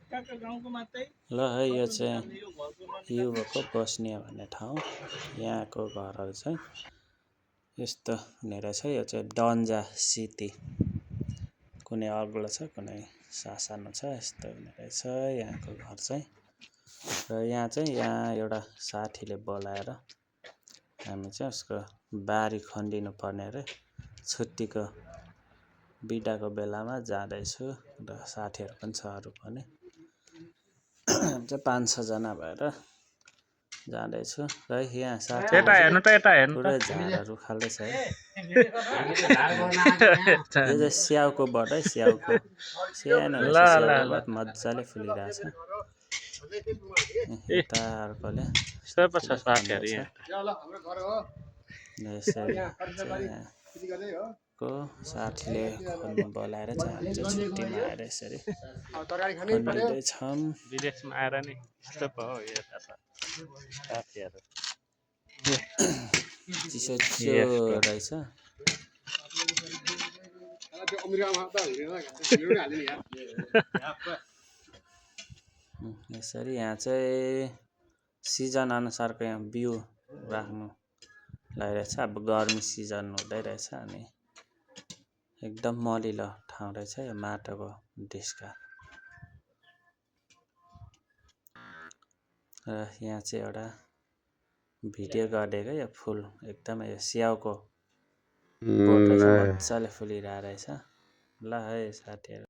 ल है यो चाहिँ युवाको बस्ने भन्ने ठाउँ। यहाँको घरहरू चाहिँ यस्तो हुने रहेछ। यो चाहिँ डन्जा सिटी, कुनै अग्लो छ कुनै सानो छ, यस्तो हुने रहेछ यहाँको घर चाहिँ। र यहाँ एउटा साथीले बोलाएर हामी चाहिँ उसको बारी खनिदिनु पर्ने अरे। छुट्टीको बिदाको बेलामा जाँदैछु र साथीहरू पनि छ अरू पनि। हामी चाहिँ 5-6 जना भएर जाँदैछु र यहाँ साथीहरूले पुरै झारहरू खाल्दैछ है। यो चाहिँ स्याउको बोट है, स्याउको सानो रहेछ, स्याउको बोट मजाले फुलिरहेछ। यता अर्कोले यहाँको साथीले खोज्नु बोलाएर चाहिँ हामी चाहिँ छुट्टीमा आएर यसरी खनिँदैछौँ। विदेशमा आएर नि यस्तो भयो यता त साथीहरू चिसो रहेछ। यसरी यहाँ चाहिँ सिजन अनुसारको यहाँ बिउ राख्नु लागिरहेछ। अब गर्मी सिजन हुँदै रहेछ अनि एकदम मलिलो ठाउँ रहेछ यो माटोको ढिस्का। र यहाँ चाहिँ एउटा भिडियो गरिदिएको यो फुल एकदमै यो स्याउको बोट रहेछ, मजाले फुलिरहेको रहेछ। ल है साथीहरू।